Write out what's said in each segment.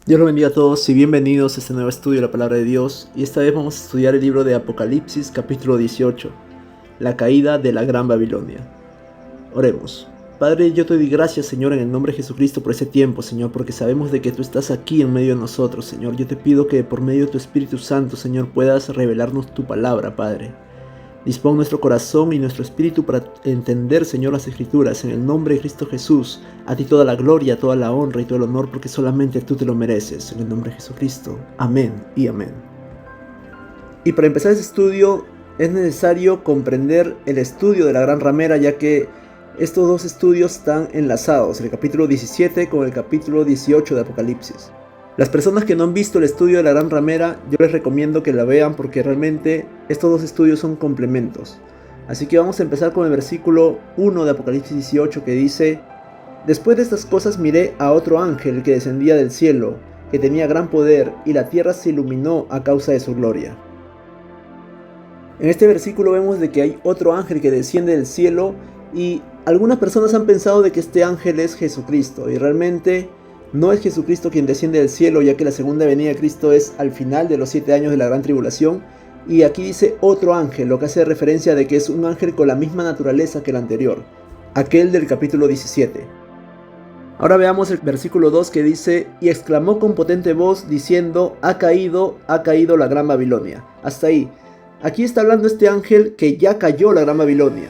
Dios los bendiga a todos y bienvenidos a este nuevo estudio de la Palabra de Dios. Y esta vez vamos a estudiar el libro de Apocalipsis, capítulo 18, la caída de la Gran Babilonia. Oremos. Padre, yo te doy gracias, Señor, en el nombre de Jesucristo por ese tiempo, Señor, porque sabemos de que tú estás aquí en medio de nosotros, Señor. Yo te pido que por medio de tu Espíritu Santo, Señor, puedas revelarnos tu palabra, Padre. Dispón nuestro corazón y nuestro espíritu para entender, Señor, las Escrituras. En el nombre de Cristo Jesús, a ti toda la gloria, toda la honra y todo el honor, porque solamente tú te lo mereces. En el nombre de Jesucristo. Amén y amén. Y para empezar este estudio, es necesario comprender el estudio de la Gran Ramera, ya que estos dos estudios están enlazados, el capítulo 17 con el capítulo 18 de Apocalipsis. Las personas que no han visto el estudio de la Gran Ramera, yo les recomiendo que la vean porque realmente estos dos estudios son complementos. Así que vamos a empezar con el versículo 1 de Apocalipsis 18 que dice: Después de estas cosas miré a otro ángel que descendía del cielo, que tenía gran poder, y la tierra se iluminó a causa de su gloria. En este versículo vemos de que hay otro ángel que desciende del cielo, y algunas personas han pensado de que este ángel es Jesucristo, y realmente no es Jesucristo quien desciende del cielo, ya que la segunda venida de Cristo es al final de los 7 años de la gran tribulación. Y aquí dice otro ángel, lo que hace referencia de que es un ángel con la misma naturaleza que el anterior, aquel del capítulo 17. Ahora veamos el versículo 2 que dice: Y exclamó con potente voz diciendo: ha caído la gran Babilonia. Hasta ahí. Aquí está hablando este ángel que ya cayó la gran Babilonia.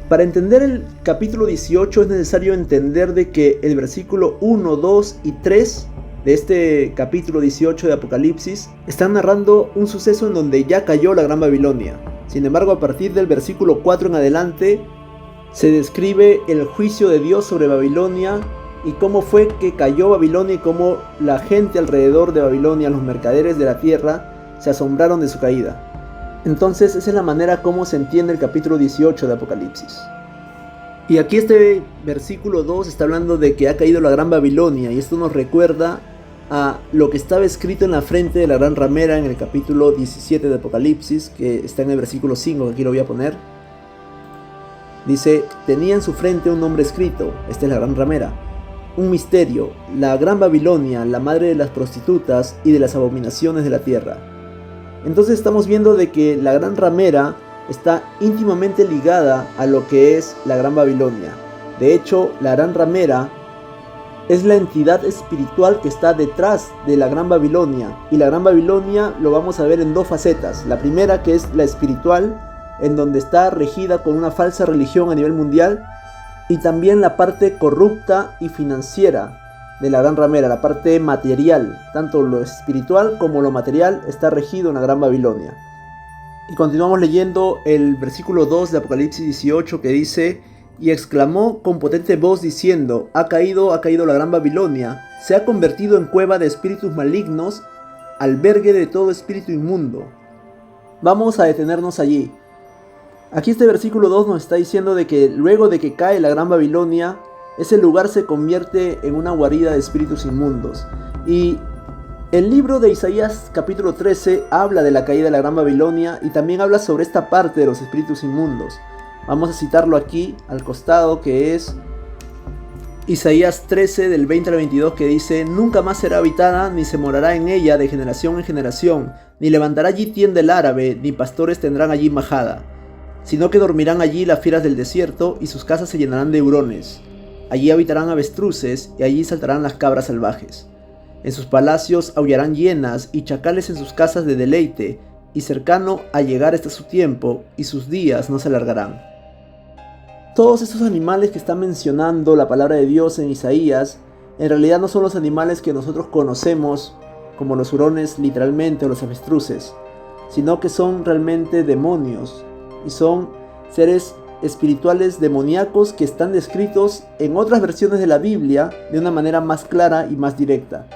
Para entender el capítulo 18 es necesario entender de que el versículo 1, 2 y 3 de este capítulo 18 de Apocalipsis están narrando un suceso en donde ya cayó la Gran Babilonia. Sin embargo, a partir del versículo 4 en adelante se describe el juicio de Dios sobre Babilonia y cómo fue que cayó Babilonia y cómo la gente alrededor de Babilonia, los mercaderes de la tierra, se asombraron de su caída. Entonces esa es la manera como se entiende el capítulo 18 de Apocalipsis. Y aquí este versículo 2 está hablando de que ha caído la gran Babilonia, y esto nos recuerda a lo que estaba escrito en la frente de la gran ramera en el capítulo 17 de Apocalipsis, que está en el versículo 5, que aquí lo voy a poner. Dice: tenía en su frente un nombre escrito, esta es la gran ramera, un misterio, la gran Babilonia, la madre de las prostitutas y de las abominaciones de la tierra. Entonces estamos viendo de que la gran ramera está íntimamente ligada a lo que es la gran Babilonia. De hecho, la gran ramera es la entidad espiritual que está detrás de la gran Babilonia. Y la gran Babilonia lo vamos a ver en dos facetas. La primera, que es la espiritual, en donde está regida con una falsa religión a nivel mundial. Y también la parte corrupta y financiera de la gran ramera, la parte material, tanto lo espiritual como lo material está regido en la gran Babilonia. Y continuamos leyendo el versículo 2 de Apocalipsis 18 que dice: y exclamó con potente voz diciendo: ha caído la gran Babilonia, se ha convertido en cueva de espíritus malignos, albergue de todo espíritu inmundo. Vamos a detenernos allí. Aquí este versículo 2 nos está diciendo de que luego de que cae la gran Babilonia, ese lugar se convierte en una guarida de espíritus inmundos. Y el libro de Isaías capítulo 13 habla de la caída de la gran Babilonia y también habla sobre esta parte de los espíritus inmundos. Vamos a citarlo aquí al costado, que es Isaías 13 del 20 al 22, que dice: nunca más será habitada, ni se morará en ella de generación en generación, ni levantará allí tienda el árabe, ni pastores tendrán allí majada, sino que dormirán allí las fieras del desierto, y sus casas se llenarán de hurones. Allí habitarán avestruces, y allí saltarán las cabras salvajes. En sus palacios aullarán hienas, y chacales en sus casas de deleite, y cercano a llegar está su tiempo, y sus días no se alargarán. Todos estos animales que está mencionando la palabra de Dios en Isaías, en realidad no son los animales que nosotros conocemos, como los hurones literalmente, o los avestruces, sino que son realmente demonios, y son seres espirituales demoníacos que están descritos en otras versiones de la Biblia de una manera más clara y más directa.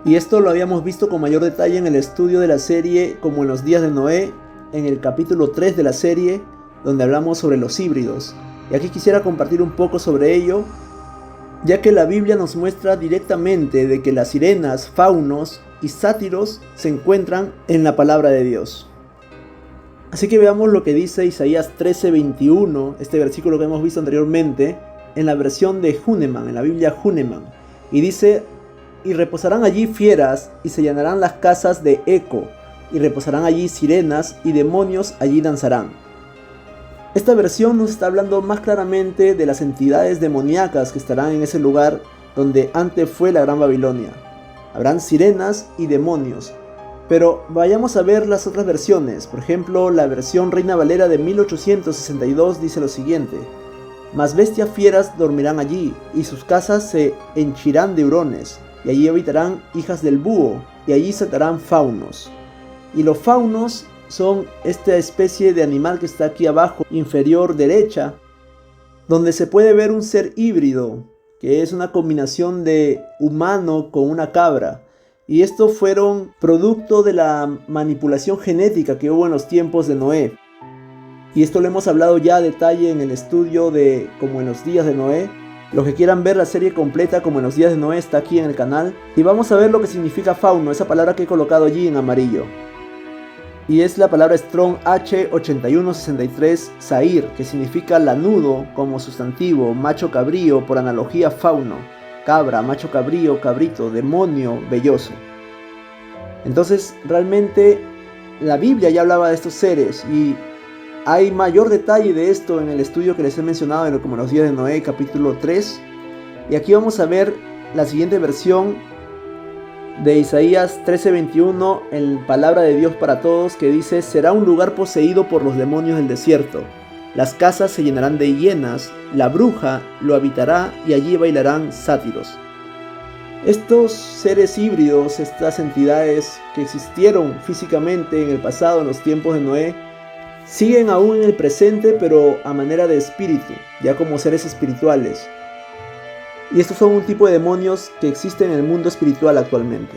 Y esto lo habíamos visto con mayor detalle en el estudio de la serie Como en los días de Noé, en el capítulo 3 de la serie, donde hablamos sobre los híbridos. Y aquí quisiera compartir un poco sobre ello, ya que la Biblia nos muestra directamente de que las sirenas, faunos y sátiros se encuentran en la palabra de Dios. Así que veamos lo que dice Isaías 13:21, este versículo que hemos visto anteriormente, en la versión de Hünemann, en la Biblia Hünemann. Y dice: y reposarán allí fieras, y se llenarán las casas de eco, y reposarán allí sirenas, y demonios allí danzarán. Esta versión nos está hablando más claramente de las entidades demoníacas que estarán en ese lugar donde antes fue la Gran Babilonia. Habrán sirenas y demonios. Pero vayamos a ver las otras versiones. Por ejemplo, la versión Reina Valera de 1862 dice lo siguiente: mas bestias fieras dormirán allí, y sus casas se henchirán de hurones, y allí habitarán hijas del búho, y allí saltarán faunos. Y los faunos son esta especie de animal que está aquí abajo, inferior derecha, donde se puede ver un ser híbrido, que es una combinación de humano con una cabra. Y estos fueron producto de la manipulación genética que hubo en los tiempos de Noé. Y esto lo hemos hablado ya a detalle en el estudio de Como en los días de Noé. Los que quieran ver la serie completa Como en los días de Noé está aquí en el canal. Y vamos a ver lo que significa fauno, esa palabra que he colocado allí en amarillo. Y es la palabra Strong H8163 Zair, que significa lanudo como sustantivo, macho cabrío por analogía fauno, cabra, macho cabrío, cabrito, demonio, velloso. Entonces realmente la Biblia ya hablaba de estos seres y hay mayor detalle de esto en el estudio que les he mencionado en Como en los días de Noé, capítulo 3. Y aquí vamos a ver la siguiente versión de Isaías 13:21 en Palabra de Dios para Todos, que dice: será un lugar poseído por los demonios del desierto, las casas se llenarán de hienas, la bruja lo habitará y allí bailarán sátiros. Estos seres híbridos, estas entidades que existieron físicamente en el pasado, en los tiempos de Noé, siguen aún en el presente, pero a manera de espíritu, ya como seres espirituales. Y estos son un tipo de demonios que existen en el mundo espiritual actualmente.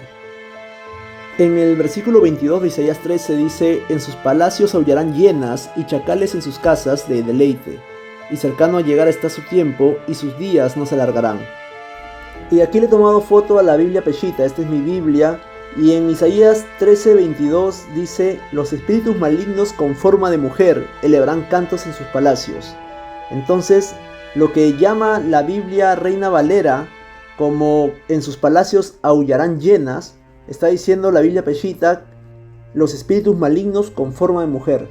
En el versículo 22 de Isaías 13 dice: en sus palacios aullarán hienas y chacales en sus casas de deleite, y cercano a llegar está su tiempo y sus días no se alargarán. Y aquí le he tomado foto a la Biblia Peshitta, esta es mi Biblia, y en Isaías 13:22 dice: los espíritus malignos con forma de mujer elevarán cantos en sus palacios. Entonces, lo que llama la Biblia Reina Valera como en sus palacios aullarán hienas, está diciendo la Biblia Peshitta los espíritus malignos con forma de mujer.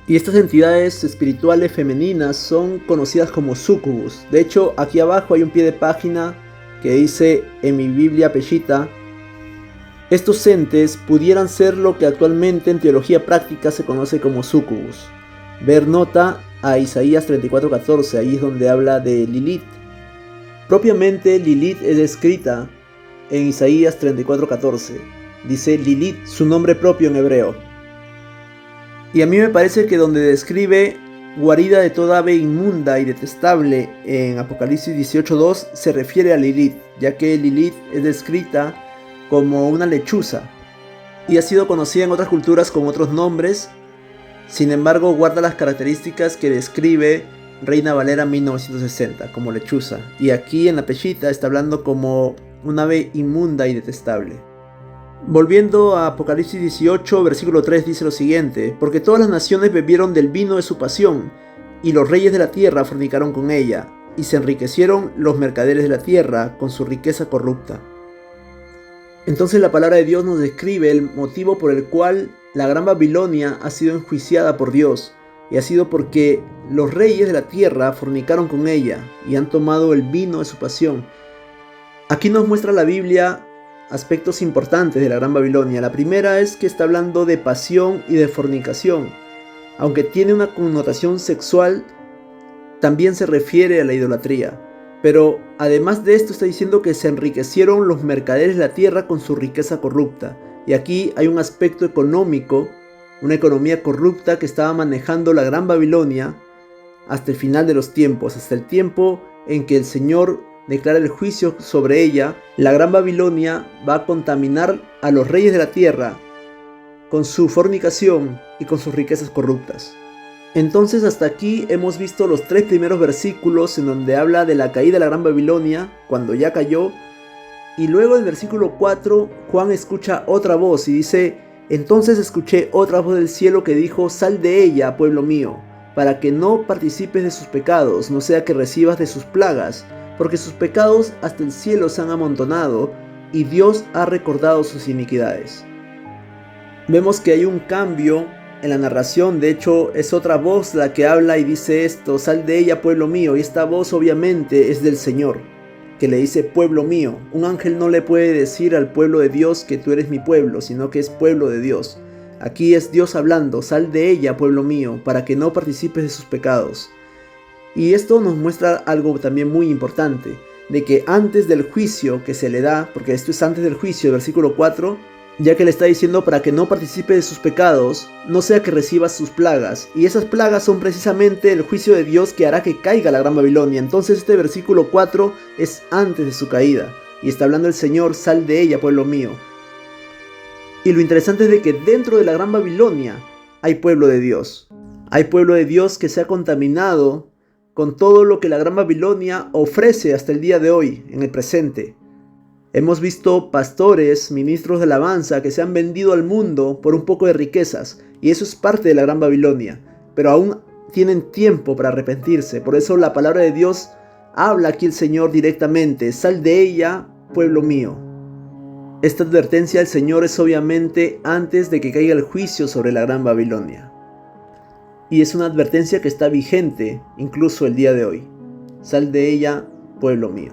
Y estas entidades espirituales femeninas son conocidas como sucubus. De hecho, aquí abajo hay un pie de página que dice en mi Biblia Peshitta: estos entes pudieran ser lo que actualmente en teología práctica se conoce como sucubus. Ver nota a Isaías 34:14, ahí es donde habla de Lilith. Propiamente Lilith es descrita en Isaías 34:14. Dice Lilith, su nombre propio en hebreo. Y a mí me parece que donde describe guarida de toda ave inmunda y detestable en Apocalipsis 18:2 se refiere a Lilith, ya que Lilith es descrita como una lechuza y ha sido conocida en otras culturas con otros nombres. Sin embargo, guarda las características que describe Reina Valera 1960 como lechuza, y aquí en la Peshitta está hablando como un ave inmunda y detestable. Volviendo a Apocalipsis 18, versículo 3 dice lo siguiente: porque todas las naciones bebieron del vino de su pasión, y los reyes de la tierra fornicaron con ella, y se enriquecieron los mercaderes de la tierra con su riqueza corrupta. Entonces la palabra de Dios nos describe el motivo por el cual la Gran Babilonia ha sido enjuiciada por Dios, y ha sido porque los reyes de la tierra fornicaron con ella y han tomado el vino de su pasión. Aquí nos muestra la Biblia aspectos importantes de la Gran Babilonia. La primera es que está hablando de pasión y de fornicación. Aunque tiene una connotación sexual, también se refiere a la idolatría. Pero además de esto está diciendo que se enriquecieron los mercaderes de la tierra con su riqueza corrupta. Y aquí hay un aspecto económico, una economía corrupta que estaba manejando la Gran Babilonia hasta el final de los tiempos, hasta el tiempo en que el Señor declara el juicio sobre ella. La Gran Babilonia va a contaminar a los reyes de la tierra con su fornicación y con sus riquezas corruptas. Entonces hasta aquí hemos visto los 3 primeros versículos en donde habla de la caída de la Gran Babilonia, cuando ya cayó. Y luego en el versículo 4, Juan escucha otra voz y dice: entonces escuché otra voz del cielo que dijo: sal de ella, pueblo mío, para que no participes de sus pecados, no sea que recibas de sus plagas, porque sus pecados hasta el cielo se han amontonado y Dios ha recordado sus iniquidades. Vemos que hay un cambio en la narración. De hecho, es otra voz la que habla y dice esto: sal de ella, pueblo mío. Y esta voz obviamente es del Señor, que le dice pueblo mío. Un ángel no le puede decir al pueblo de Dios que tú eres mi pueblo, sino que es pueblo de Dios. Aquí es Dios hablando: sal de ella, pueblo mío, para que no participes de sus pecados. Y esto nos muestra algo también muy importante, de que antes del juicio que se le da, porque esto es antes del juicio, el versículo 4, ya que le está diciendo para que no participe de sus pecados, no sea que reciba sus plagas. Y esas plagas son precisamente el juicio de Dios que hará que caiga la Gran Babilonia. Entonces este versículo 4 es antes de su caída. Y está hablando el Señor: sal de ella, pueblo mío. Y lo interesante es de que dentro de la Gran Babilonia hay pueblo de Dios. Hay pueblo de Dios que se ha contaminado con todo lo que la Gran Babilonia ofrece hasta el día de hoy, en el presente. Hemos visto pastores, ministros de alabanza que se han vendido al mundo por un poco de riquezas, y eso es parte de la Gran Babilonia, pero aún tienen tiempo para arrepentirse. Por eso la palabra de Dios habla aquí el Señor directamente: sal de ella, pueblo mío. Esta advertencia del Señor es obviamente antes de que caiga el juicio sobre la Gran Babilonia, y es una advertencia que está vigente incluso el día de hoy: sal de ella, pueblo mío.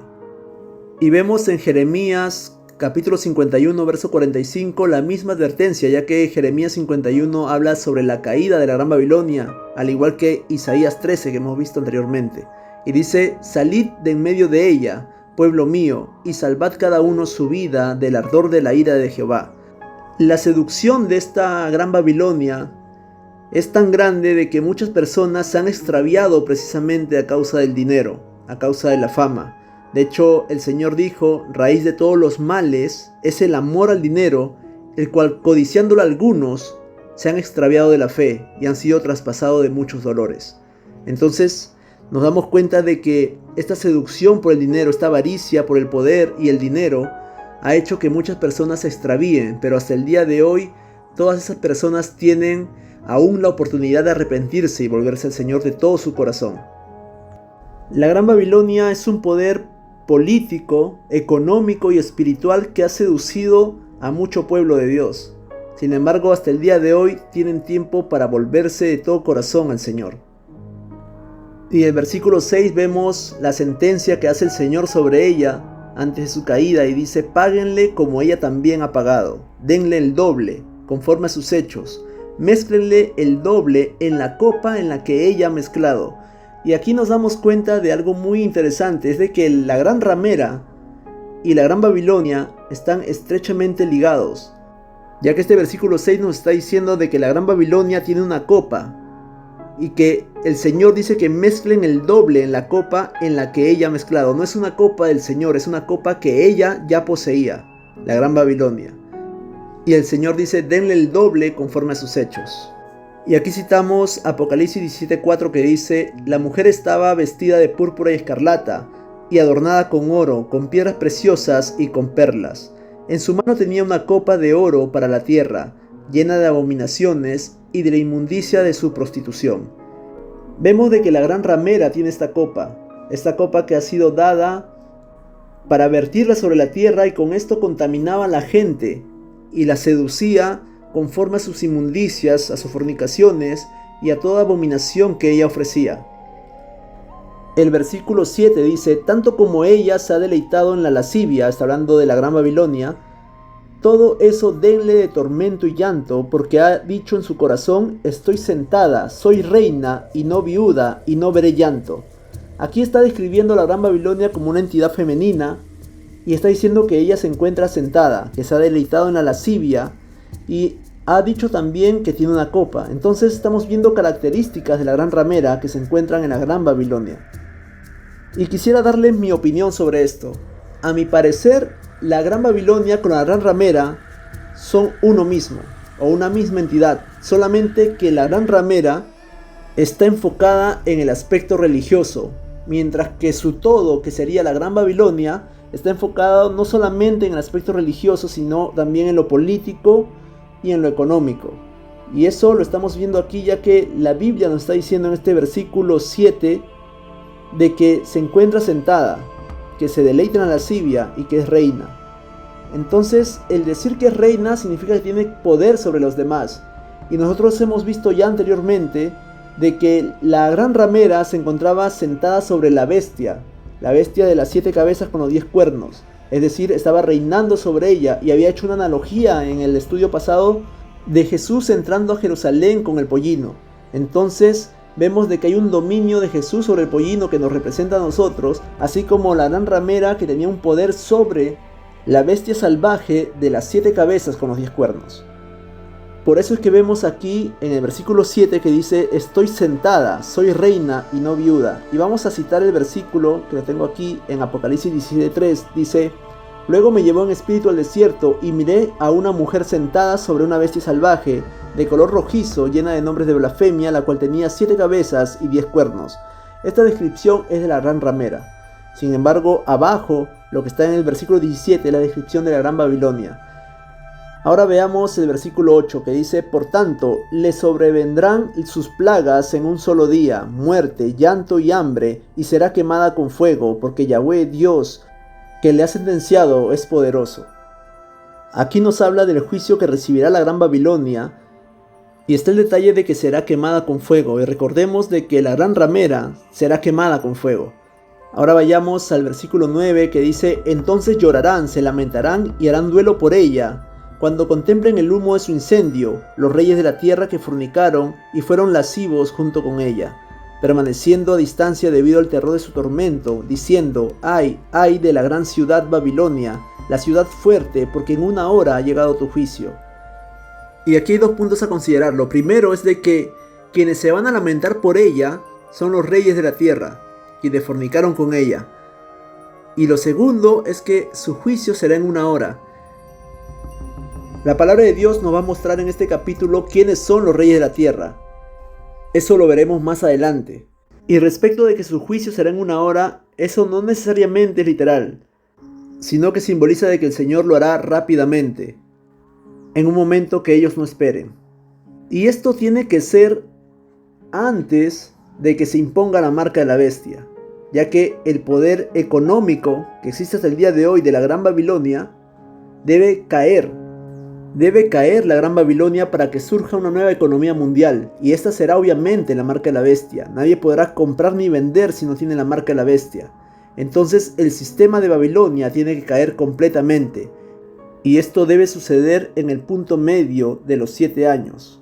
Y vemos en Jeremías capítulo 51, verso 45, la misma advertencia, ya que Jeremías 51 habla sobre la caída de la Gran Babilonia, al igual que Isaías 13 que hemos visto anteriormente. Y dice: salid de en medio de ella, pueblo mío, y salvad cada uno su vida del ardor de la ira de Jehová. La seducción de esta Gran Babilonia es tan grande de que muchas personas se han extraviado precisamente a causa del dinero, a causa de la fama. De hecho, el Señor dijo: raíz de todos los males es el amor al dinero, el cual, codiciándolo algunos, se han extraviado de la fe y han sido traspasados de muchos dolores. Entonces, nos damos cuenta de que esta seducción por el dinero, esta avaricia por el poder y el dinero, ha hecho que muchas personas se extravíen, pero hasta el día de hoy, todas esas personas tienen aún la oportunidad de arrepentirse y volverse al Señor de todo su corazón. La Gran Babilonia es un poder político, económico y espiritual que ha seducido a mucho pueblo de Dios. Sin embargo, hasta el día de hoy tienen tiempo para volverse de todo corazón al Señor. Y en el versículo 6 vemos la sentencia que hace el Señor sobre ella antes de su caída, y dice: páguenle como ella también ha pagado, denle el doble, conforme a sus hechos, mézclenle el doble en la copa en la que ella ha mezclado. Y aquí nos damos cuenta de algo muy interesante: es de que la Gran Ramera y la Gran Babilonia están estrechamente ligados, ya que este versículo 6 nos está diciendo de que la Gran Babilonia tiene una copa, y que el Señor dice que mezclen el doble en la copa en la que ella ha mezclado. No es una copa del Señor, es una copa que ella ya poseía, la Gran Babilonia. Y el Señor dice: denle el doble conforme a sus hechos. Y aquí citamos Apocalipsis 17:4, que dice: la mujer estaba vestida de púrpura y escarlata, y adornada con oro, con piedras preciosas y con perlas. En su mano tenía una copa de oro para la tierra, llena de abominaciones y de la inmundicia de su prostitución. Vemos de que la Gran Ramera tiene esta copa que ha sido dada para vertirla sobre la tierra, y con esto contaminaba a la gente y la seducía conforme a sus inmundicias, a sus fornicaciones y a toda abominación que ella ofrecía. El versículo 7 dice: tanto como ella se ha deleitado en la lascivia, está hablando de la Gran Babilonia, todo eso denle de tormento y llanto, porque ha dicho en su corazón: estoy sentada, soy reina y no viuda, y no veré llanto. Aquí está describiendo a la Gran Babilonia como una entidad femenina, y está diciendo que ella se encuentra sentada, que se ha deleitado en la lascivia, y ha dicho también que tiene una copa. Entonces estamos viendo características de la Gran Ramera que se encuentran en la Gran Babilonia. Y quisiera darles mi opinión sobre esto. A mi parecer, la Gran Babilonia con la Gran Ramera son uno mismo, o una misma entidad, solamente que la Gran Ramera está enfocada en el aspecto religioso, mientras que su todo, que sería la Gran Babilonia, está enfocado no solamente en el aspecto religioso, sino también en lo político y en lo económico. Y eso lo estamos viendo aquí, ya que la Biblia nos está diciendo en este versículo 7 de que se encuentra sentada. que se deleita en la lascivia y que es reina. Entonces, el decir que es reina significa que tiene poder sobre los demás. Y nosotros hemos visto ya anteriormente de que la gran ramera se encontraba sentada sobre la bestia de las 7 cabezas con los 10 cuernos. Es decir, estaba reinando sobre ella, y había hecho una analogía en el estudio pasado de Jesús entrando a Jerusalén con el pollino. Entonces vemos de que hay un dominio de Jesús sobre el pollino que nos representa a nosotros, así como la gran ramera que tenía un poder sobre la bestia salvaje de las 7 cabezas con los 10 cuernos. Por eso es que vemos aquí en el versículo 7 que dice: estoy sentada, soy reina y no viuda. Y vamos a citar el versículo que lo tengo aquí en Apocalipsis 17:3. Dice: luego me llevó en espíritu al desierto y miré a una mujer sentada sobre una bestia salvaje de color rojizo, llena de nombres de blasfemia, la cual tenía 7 cabezas y 10 cuernos. Esta descripción es de la gran ramera. Sin embargo, abajo, lo que está en el versículo 17 es la descripción de la gran Babilonia. Ahora veamos el versículo 8 que dice: por tanto, le sobrevendrán sus plagas en un solo día, muerte, llanto y hambre, y será quemada con fuego, porque Yahweh Dios, que le ha sentenciado, es poderoso. Aquí nos habla del juicio que recibirá la gran Babilonia, y está el detalle de que será quemada con fuego, y recordemos de que la gran ramera será quemada con fuego. Ahora vayamos al versículo 9 que dice: entonces llorarán, se lamentarán y harán duelo por ella, cuando contemplen el humo de su incendio, los reyes de la tierra que fornicaron y fueron lascivos junto con ella, permaneciendo a distancia debido al terror de su tormento, diciendo: ay, ay de la gran ciudad Babilonia, la ciudad fuerte, porque en una hora ha llegado tu juicio. Y aquí hay 2 puntos a considerar. Lo primero es de que quienes se van a lamentar por ella son los reyes de la tierra, quienes fornicaron con ella. Y lo segundo es que su juicio será en una hora. La palabra de Dios nos va a mostrar en este capítulo quiénes son los reyes de la tierra. Eso lo veremos más adelante. Y respecto de que su juicio será en una hora, eso no necesariamente es literal, sino que simboliza de que el Señor lo hará rápidamente, en un momento que ellos no esperen. Y esto tiene que ser antes de que se imponga la marca de la bestia, ya que el poder económico que existe hasta el día de hoy de la Gran Babilonia debe caer. Debe caer la Gran Babilonia para que surja una nueva economía mundial, y esta será obviamente la marca de la bestia. Nadie podrá comprar ni vender si no tiene la marca de la bestia. Entonces el sistema de Babilonia tiene que caer completamente, y esto debe suceder en el punto medio de los 7 años.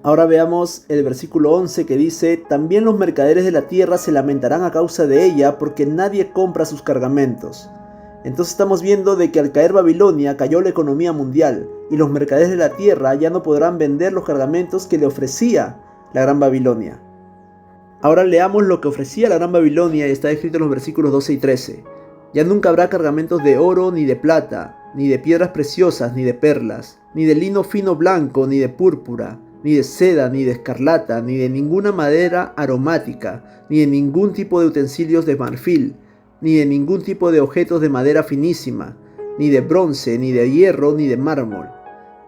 Ahora veamos el versículo 11 que dice: también los mercaderes de la tierra se lamentarán a causa de ella, porque nadie compra sus cargamentos. Entonces estamos viendo de que al caer Babilonia cayó la economía mundial, y los mercaderes de la tierra ya no podrán vender los cargamentos que le ofrecía la Gran Babilonia. Ahora leamos lo que ofrecía la Gran Babilonia, y está escrito en los versículos 12 y 13. Ya nunca habrá cargamentos de oro ni de plata, ni de piedras preciosas ni de perlas, ni de lino fino blanco ni de púrpura, ni de seda ni de escarlata, ni de ninguna madera aromática, ni de ningún tipo de utensilios de marfil, ni de ningún tipo de objetos de madera finísima, ni de bronce, ni de hierro, ni de mármol,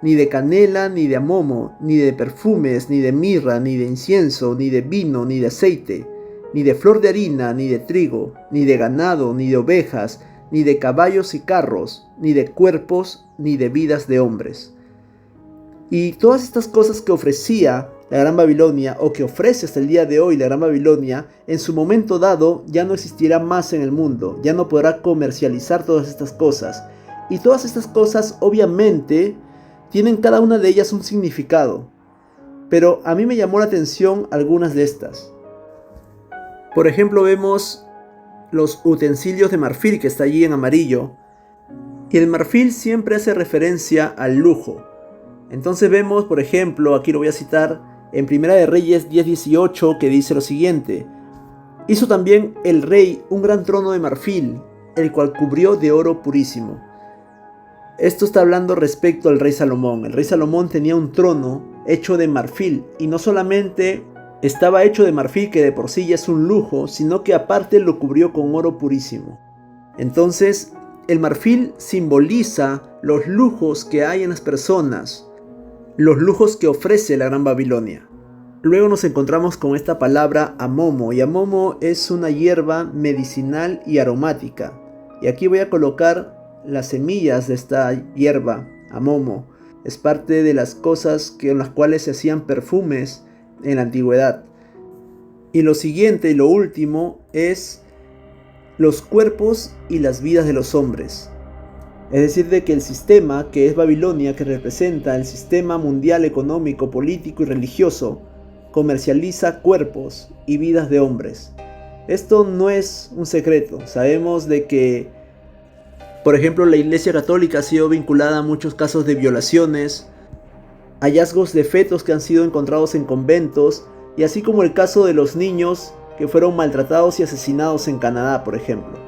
ni de canela, ni de amomo, ni de perfumes, ni de mirra, ni de incienso, ni de vino, ni de aceite, ni de flor de harina, ni de trigo, ni de ganado, ni de ovejas, ni de caballos y carros, ni de cuerpos, ni de vidas de hombres. Y todas estas cosas que ofrecía la Gran Babilonia, o que ofrece hasta el día de hoy la Gran Babilonia, en su momento dado ya no existirá más en el mundo, ya no podrá comercializar todas estas cosas. Y todas estas cosas obviamente tienen cada una de ellas un significado, pero a mí me llamó la atención algunas de estas. Por ejemplo, vemos los utensilios de marfil que está allí en amarillo, y el marfil siempre hace referencia al lujo. Entonces vemos, por ejemplo, aquí lo voy a citar en Primera de Reyes 10:18, que dice lo siguiente: hizo también el rey un gran trono de marfil, el cual cubrió de oro purísimo. Esto está hablando respecto al rey Salomón. El rey Salomón tenía un trono hecho de marfil, y no solamente estaba hecho de marfil, que de por sí ya es un lujo, sino que aparte lo cubrió con oro purísimo. Entonces, el marfil simboliza los lujos que hay en las personas, los lujos que ofrece la Gran Babilonia. Luego nos encontramos con esta palabra amomo, y amomo es una hierba medicinal y aromática. Y aquí voy a colocar las semillas de esta hierba, amomo. Es parte de las cosas con las cuales se hacían perfumes en la antigüedad. Y lo siguiente y lo último es los cuerpos y las vidas de los hombres. Es decir, de que el sistema que es Babilonia, que representa el sistema mundial económico, político y religioso, comercializa cuerpos y vidas de hombres. Esto no es un secreto. Sabemos de que, por ejemplo, la Iglesia Católica ha sido vinculada a muchos casos de violaciones, hallazgos de fetos que han sido encontrados en conventos, y así como el caso de los niños que fueron maltratados y asesinados en Canadá, por ejemplo.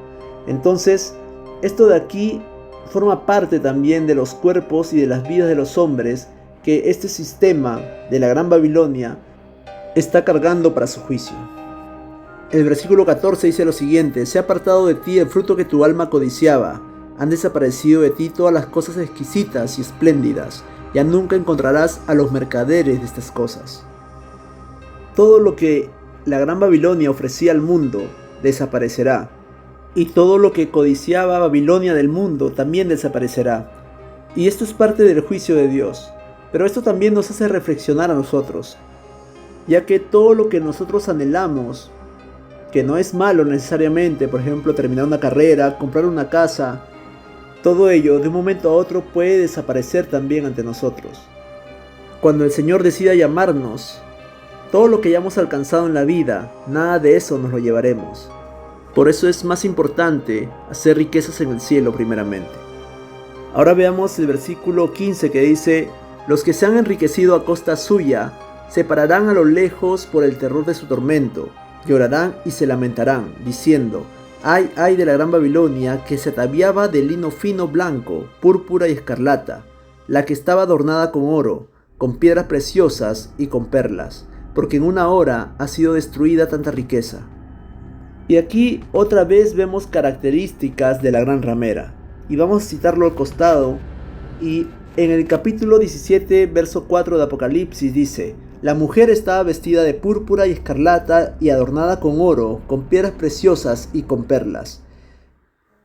Entonces, esto de aquí forma parte también de los cuerpos y de las vidas de los hombres que este sistema de la Gran Babilonia está cargando para su juicio. El versículo 14 dice lo siguiente: se ha apartado de ti el fruto que tu alma codiciaba, han desaparecido de ti todas las cosas exquisitas y espléndidas, ya nunca encontrarás a los mercaderes de estas cosas. Todo lo que la Gran Babilonia ofrecía al mundo desaparecerá, y todo lo que codiciaba Babilonia del mundo también desaparecerá. Y esto es parte del juicio de Dios, pero esto también nos hace reflexionar a nosotros, ya que todo lo que nosotros anhelamos, que no es malo necesariamente, por ejemplo terminar una carrera, comprar una casa, todo ello de un momento a otro puede desaparecer también ante nosotros. Cuando el Señor decida llamarnos, todo lo que hayamos alcanzado en la vida, nada de eso nos lo llevaremos. Por eso es más importante hacer riquezas en el cielo primeramente. Ahora veamos el versículo 15 que dice: los que se han enriquecido a costa suya se pararán a lo lejos por el terror de su tormento, llorarán y se lamentarán, diciendo: ay, ay de la Gran Babilonia, que se ataviaba de lino fino blanco, púrpura y escarlata, la que estaba adornada con oro, con piedras preciosas y con perlas, porque en una hora ha sido destruida tanta riqueza. Y aquí otra vez vemos características de la gran ramera, y vamos a citarlo al costado. Y en el capítulo 17, verso 4 de Apocalipsis dice: la mujer estaba vestida de púrpura y escarlata y adornada con oro, con piedras preciosas y con perlas.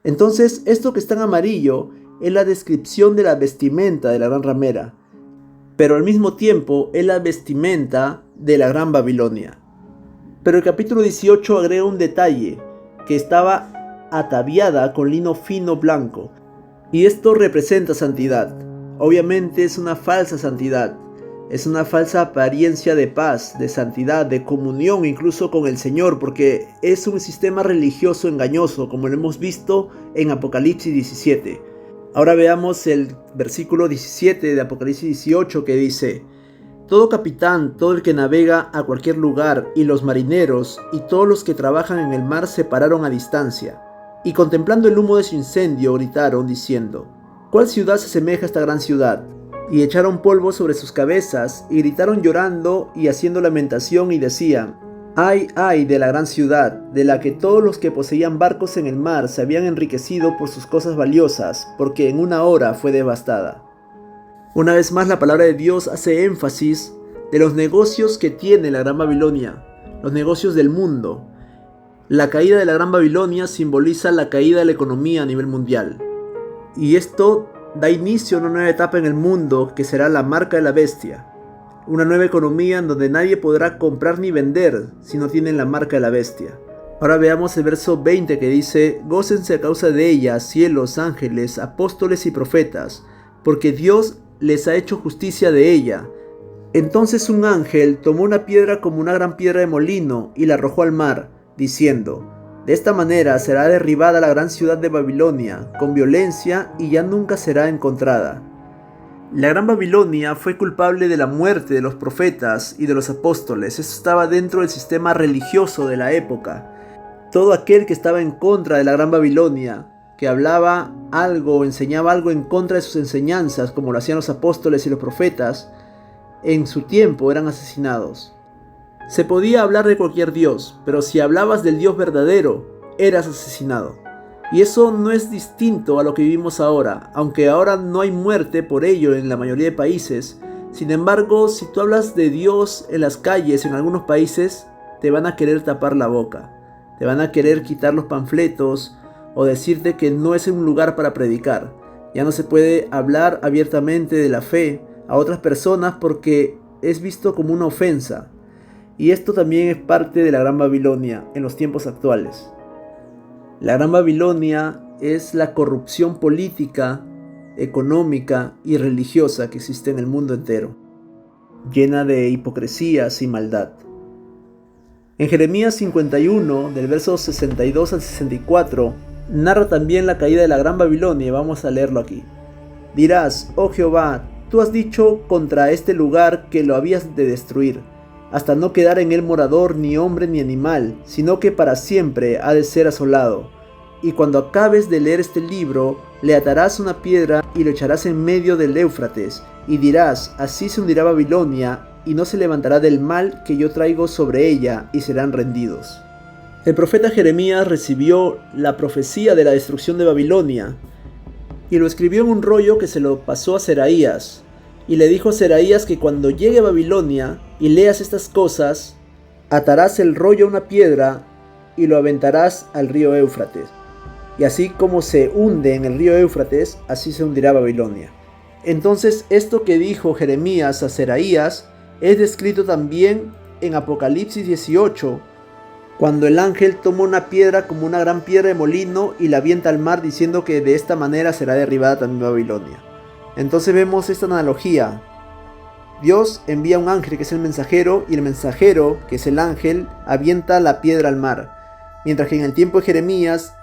Entonces, esto que está en amarillo es la descripción de la vestimenta de la gran ramera, pero al mismo tiempo es la vestimenta de la Gran Babilonia. Pero el capítulo 18 agrega un detalle, que estaba ataviada con lino fino blanco, y esto representa santidad. Obviamente es una falsa santidad, es una falsa apariencia de paz, de santidad, de comunión incluso con el Señor, porque es un sistema religioso engañoso, como lo hemos visto en Apocalipsis 17. Ahora veamos el versículo 17 de Apocalipsis 18 que dice: todo capitán, todo el que navega a cualquier lugar, y los marineros, y todos los que trabajan en el mar se pararon a distancia, y contemplando el humo de su incendio gritaron diciendo: ¿cuál ciudad se asemeja a esta gran ciudad? Y echaron polvo sobre sus cabezas, y gritaron llorando y haciendo lamentación, y decían: ay, ay de la gran ciudad, de la que todos los que poseían barcos en el mar se habían enriquecido por sus cosas valiosas, porque en una hora fue devastada. Una vez más la palabra de Dios hace énfasis de los negocios que tiene la Gran Babilonia, los negocios del mundo. La caída de la Gran Babilonia simboliza la caída de la economía a nivel mundial. Y esto da inicio a una nueva etapa en el mundo que será la marca de la bestia. Una nueva economía en donde nadie podrá comprar ni vender si no tienen la marca de la bestia. Ahora veamos el verso 20 que dice: gócense a causa de ella cielos, ángeles, apóstoles y profetas, porque Dios les ha hecho justicia de ella. Entonces un ángel tomó una piedra como una gran piedra de molino y la arrojó al mar, diciendo: de esta manera será derribada la gran ciudad de Babilonia, con violencia, y ya nunca será encontrada. La Gran Babilonia fue culpable de la muerte de los profetas y de los apóstoles. Eso estaba dentro del sistema religioso de la época. Todo aquel que estaba en contra de la Gran Babilonia, que hablaba algo o enseñaba algo en contra de sus enseñanzas, como lo hacían los apóstoles y los profetas, en su tiempo eran asesinados. Se podía hablar de cualquier dios, pero si hablabas del Dios verdadero, eras asesinado. Y eso no es distinto a lo que vivimos ahora, aunque ahora no hay muerte por ello en la mayoría de países. Sin embargo, si tú hablas de Dios en las calles en algunos países, te van a querer tapar la boca, te van a querer quitar los panfletos, o decirte que no es un lugar para predicar. Ya no se puede hablar abiertamente de la fe a otras personas porque es visto como una ofensa. Y esto también es parte de la Gran Babilonia en los tiempos actuales. La Gran Babilonia es la corrupción política, económica y religiosa que existe en el mundo entero, llena de hipocresías y maldad. En Jeremías 51, del verso 62 al 64, narra también la caída de la Gran Babilonia y vamos a leerlo aquí. Dirás, oh Jehová, tú has dicho contra este lugar que lo habías de destruir, hasta no quedar en él morador ni hombre ni animal, sino que para siempre ha de ser asolado. Y cuando acabes de leer este libro, le atarás una piedra y lo echarás en medio del Éufrates, y dirás, así se hundirá Babilonia, y no se levantará del mal que yo traigo sobre ella, y serán rendidos. El profeta Jeremías recibió la profecía de la destrucción de Babilonia, y lo escribió en un rollo que se lo pasó a Seraías, y le dijo a Seraías que cuando llegue a Babilonia y leas estas cosas, atarás el rollo a una piedra y lo aventarás al río Éufrates. Y así como se hunde en el río Éufrates, así se hundirá Babilonia. Entonces esto que dijo Jeremías a Seraías es descrito también en Apocalipsis 18, cuando el ángel toma una piedra como una gran piedra de molino y la avienta al mar diciendo que de esta manera será derribada también Babilonia. Entonces vemos esta analogía. Dios envía un ángel que es el mensajero y el mensajero, que es el ángel, avienta la piedra al mar. Mientras que en el tiempo de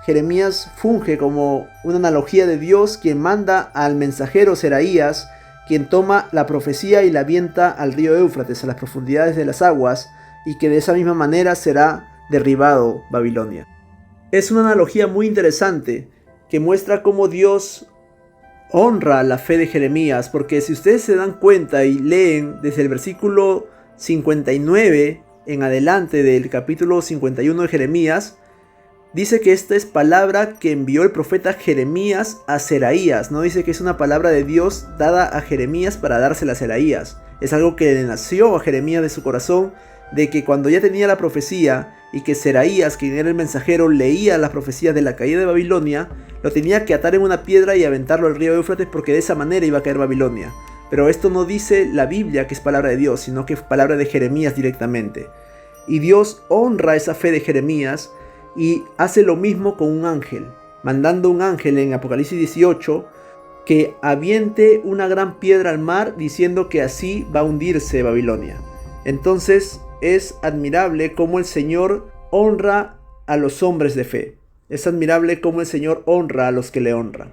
Jeremías funge como una analogía de Dios, quien manda al mensajero Seraías, quien toma la profecía y la avienta al río Éufrates, a las profundidades de las aguas, y que de esa misma manera será derribado Babilonia. Es una analogía muy interesante que muestra cómo Dios honra la fe de Jeremías, porque si ustedes se dan cuenta y leen desde el versículo 59 en adelante del capítulo 51 de Jeremías, dice que esta es palabra que envió el profeta Jeremías a Seraías. No dice que es una palabra de Dios dada a Jeremías para dársela a Seraías. Es algo que le nació a Jeremías de su corazón, de que cuando ya tenía la profecía y que Seraías, quien era el mensajero, leía las profecías de la caída de Babilonia, lo tenía que atar en una piedra y aventarlo al río Éufrates, porque de esa manera iba a caer Babilonia. Pero esto no dice la Biblia que es palabra de Dios, sino que es palabra de Jeremías directamente. Y Dios honra esa fe de Jeremías y hace lo mismo con un ángel, mandando un ángel en Apocalipsis 18 que aviente una gran piedra al mar diciendo que así va a hundirse Babilonia. Entonces es admirable cómo el Señor honra a los hombres de fe. Es admirable cómo el Señor honra a los que le honran.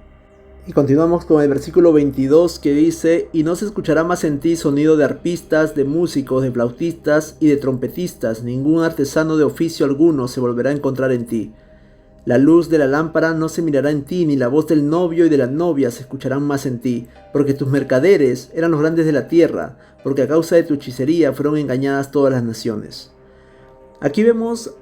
Y continuamos con el versículo 22 que dice: y no se escuchará más en ti sonido de arpistas, de músicos, de flautistas y de trompetistas, ningún artesano de oficio alguno se volverá a encontrar en ti. La luz de la lámpara no se mirará en ti, ni la voz del novio y de la novia se escucharán más en ti, porque tus mercaderes eran los grandes de la tierra, porque a causa de tu hechicería fueron engañadas todas las naciones. Aquí vemos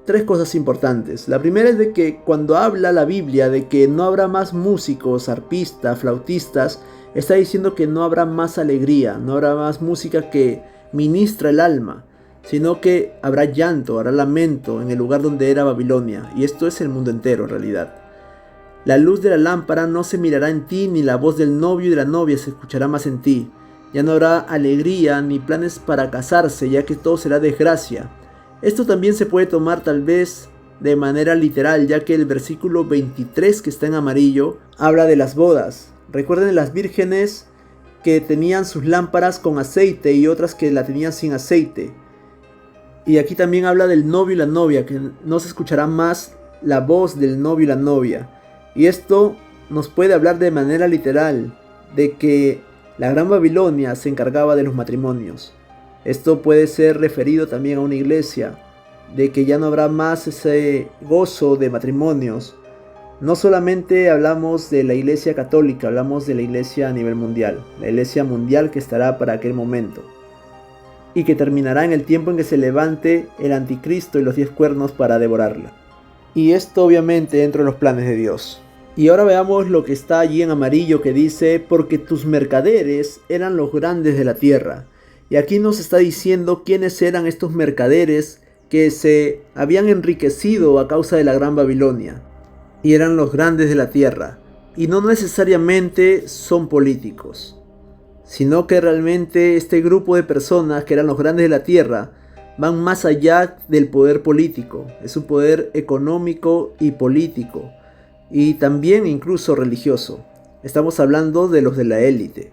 tres cosas importantes. La primera es de que cuando habla la Biblia de que no habrá más músicos, arpistas, flautistas, está diciendo que no habrá más alegría, no habrá más música que ministra el alma, sino que habrá llanto, habrá lamento en el lugar donde era Babilonia, y esto es el mundo entero en realidad. La luz de la lámpara no se mirará en ti, ni la voz del novio y de la novia se escuchará más en ti. Ya no habrá alegría ni planes para casarse, ya que todo será desgracia. Esto también se puede tomar tal vez de manera literal, ya que el versículo 23 que está en amarillo habla de las bodas. Recuerden las vírgenes que tenían sus lámparas con aceite y otras que la tenían sin aceite. Y aquí también habla del novio y la novia, que no se escuchará más la voz del novio y la novia. Y esto nos puede hablar de manera literal, de que la Gran Babilonia se encargaba de los matrimonios. Esto puede ser referido también a una iglesia, de que ya no habrá más ese gozo de matrimonios. No solamente hablamos de la iglesia católica, hablamos de la iglesia a nivel mundial, la iglesia mundial que estará para aquel momento, y que terminará en el tiempo en que se levante el anticristo y los 10 cuernos para devorarla. Y esto obviamente dentro de los planes de Dios. Y ahora veamos lo que está allí en amarillo que dice: porque tus mercaderes eran los grandes de la tierra. Y aquí nos está diciendo quiénes eran estos mercaderes que se habían enriquecido a causa de la Gran Babilonia. y eran los grandes de la tierra. Y no necesariamente son políticos, sino que realmente este grupo de personas que eran los grandes de la tierra van más allá del poder político. Es un poder económico y político, y también incluso religioso. Estamos hablando de los de la élite.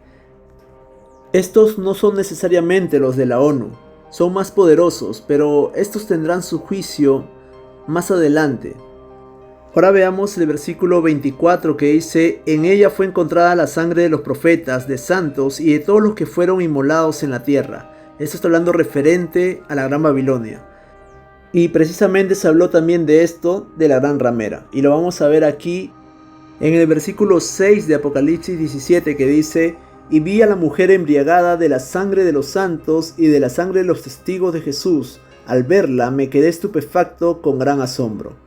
Estos no son necesariamente los de la ONU, son más poderosos, pero estos tendrán su juicio más adelante. Ahora veamos el versículo 24 que dice: en ella fue encontrada la sangre de los profetas, de santos y de todos los que fueron inmolados en la tierra. Esto está hablando referente a la Gran Babilonia. Y precisamente se habló también de esto, de la Gran Ramera. Y lo vamos a ver aquí en el versículo 6 de Apocalipsis 17 que dice: y vi a la mujer embriagada de la sangre de los santos y de la sangre de los testigos de Jesús. Al verla me quedé estupefacto con gran asombro.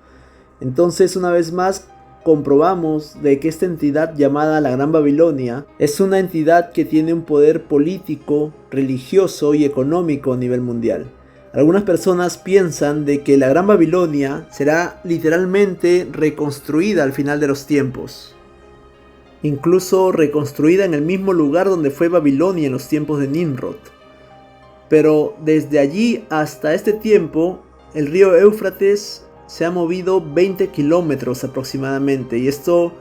Entonces, una vez más, comprobamos de que esta entidad llamada la Gran Babilonia es una entidad que tiene un poder político, religioso y económico a nivel mundial. Algunas personas piensan de que la Gran Babilonia será literalmente reconstruida al final de los tiempos. Incluso reconstruida en el mismo lugar donde fue Babilonia en los tiempos de Nimrod. Pero desde allí hasta este tiempo, el río Éufrates se ha movido 20 kilómetros aproximadamente, y esto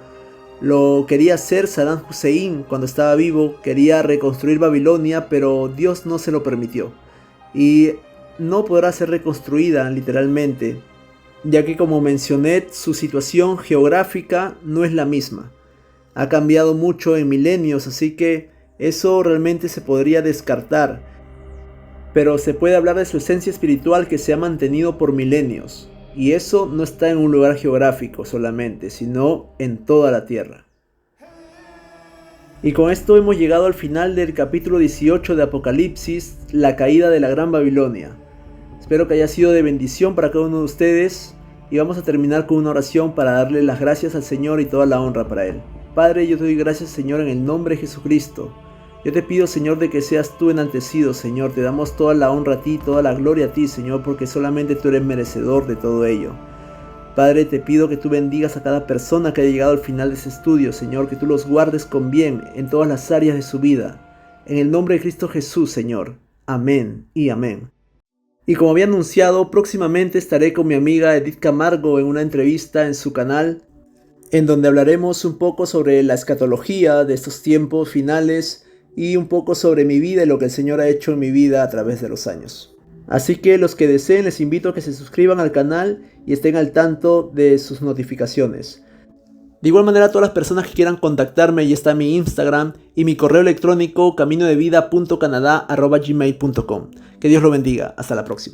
lo quería hacer Saddam Hussein cuando estaba vivo. Quería reconstruir Babilonia, pero Dios no se lo permitió, y no podrá ser reconstruida literalmente, ya que, como mencioné, su situación geográfica no es la misma. Ha cambiado mucho en milenios, así que eso realmente se podría descartar, pero se puede hablar de su esencia espiritual que se ha mantenido por milenios. Y eso no está en un lugar geográfico solamente, sino en toda la tierra. Y con esto hemos llegado al final del capítulo 18 de Apocalipsis, la caída de la Gran Babilonia. Espero que haya sido de bendición para cada uno de ustedes, y vamos a terminar con una oración para darle las gracias al Señor y toda la honra para Él. Padre, yo te doy gracias, Señor, en el nombre de Jesucristo. Yo te pido, Señor, de que seas tú enaltecido, Señor. Te damos toda la honra a ti, toda la gloria a ti, Señor, porque solamente tú eres merecedor de todo ello. Padre, te pido que tú bendigas a cada persona que haya llegado al final de ese estudio, Señor, que tú los guardes con bien en todas las áreas de su vida. En el nombre de Cristo Jesús, Señor. Amén y amén. Y como había anunciado, próximamente estaré con mi amiga Edith Camargo en una entrevista en su canal, en donde hablaremos un poco sobre la escatología de estos tiempos finales y un poco sobre mi vida y lo que el Señor ha hecho en mi vida a través de los años. Así que los que deseen, les invito a que se suscriban al canal y estén al tanto de sus notificaciones. De igual manera, todas las personas que quieran contactarme, ya está mi Instagram y mi correo electrónico caminodevida.canada@gmail.com. Que Dios lo bendiga. Hasta la próxima.